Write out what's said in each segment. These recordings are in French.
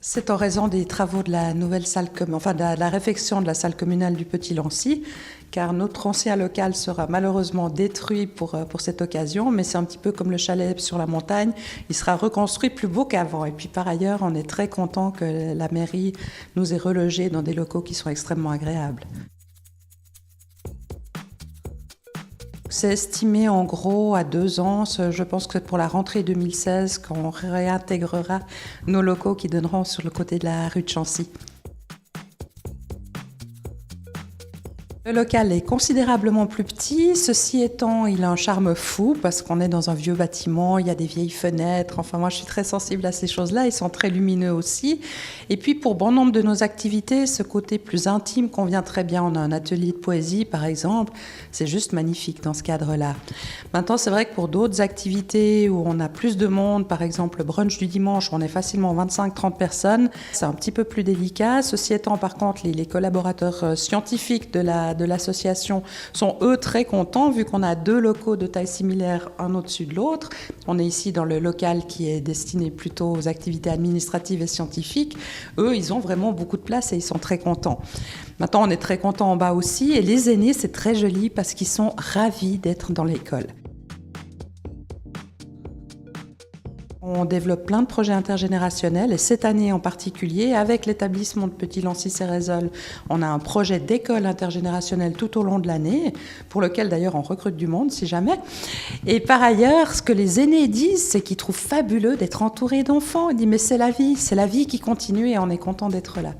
C'est en raison des travaux de la nouvelle salle, de la réfection de la salle communale du Petit Lancy, car notre ancien local sera malheureusement détruit pour cette occasion, mais c'est un petit peu comme le chalet sur la montagne, il sera reconstruit plus beau qu'avant. Et puis par ailleurs, on est très content que la mairie nous ait relogés dans des locaux qui sont extrêmement agréables. C'est estimé en gros à 2 ans. Je pense que c'est pour la rentrée 2016 qu'on réintégrera nos locaux qui donneront sur le côté de la rue de Chancy. Le local est considérablement plus petit. Ceci étant, il a un charme fou parce qu'on est dans un vieux bâtiment, il y a des vieilles fenêtres. Enfin, moi, je suis très sensible à ces choses-là. Ils sont très lumineux aussi. Et puis, pour bon nombre de nos activités, ce côté plus intime convient très bien. On a un atelier de poésie, par exemple. C'est juste magnifique dans ce cadre-là. Maintenant, c'est vrai que pour d'autres activités où on a plus de monde, par exemple le brunch du dimanche, on est facilement 25-30 personnes, c'est un petit peu plus délicat. Ceci étant, par contre, les collaborateurs scientifiques de l'association sont eux très contents vu qu'on a 2 locaux de taille similaire, un au-dessus de l'autre. On est ici dans le local qui est destiné plutôt aux activités administratives et scientifiques. Eux, ils ont vraiment beaucoup de place et ils sont très contents. Maintenant, on est très contents en bas aussi. Et les aînés, c'est très joli parce qu'ils sont ravis d'être dans l'école. On développe plein de projets intergénérationnels et cette année en particulier, avec l'établissement de Petit Lancy-Cérézole, on a un projet d'école intergénérationnelle tout au long de l'année, pour lequel d'ailleurs on recrute du monde si jamais. Et par ailleurs, ce que les aînés disent, c'est qu'ils trouvent fabuleux d'être entourés d'enfants. Ils disent mais c'est la vie qui continue et on est content d'être là.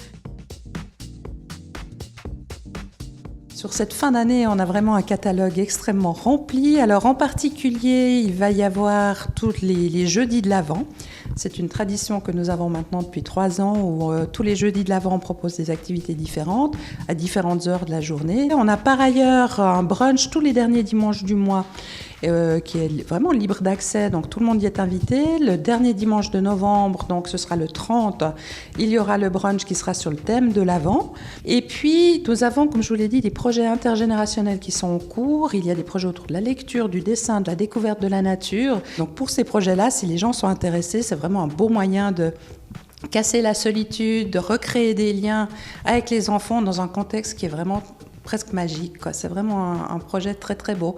Sur cette fin d'année, on a vraiment un catalogue extrêmement rempli. Alors en particulier, il va y avoir tous les jeudis de l'Avent. C'est une tradition que nous avons maintenant depuis 3 ans où tous les jeudis de l'Avent, on propose des activités différentes à différentes heures de la journée. On a par ailleurs un brunch tous les derniers dimanches du mois qui est vraiment libre d'accès, donc tout le monde y est invité. Le dernier dimanche de novembre, donc ce sera le 30, il y aura le brunch qui sera sur le thème de l'Avent. Et puis nous avons, comme je vous l'ai dit, des projets intergénérationnels qui sont en cours. Il y a des projets autour de la lecture, du dessin, de la découverte de la nature. Donc pour ces projets-là, si les gens sont intéressés, c'est vraiment un beau moyen de casser la solitude, de recréer des liens avec les enfants dans un contexte qui est vraiment presque magique, quoi. C'est vraiment un projet très très beau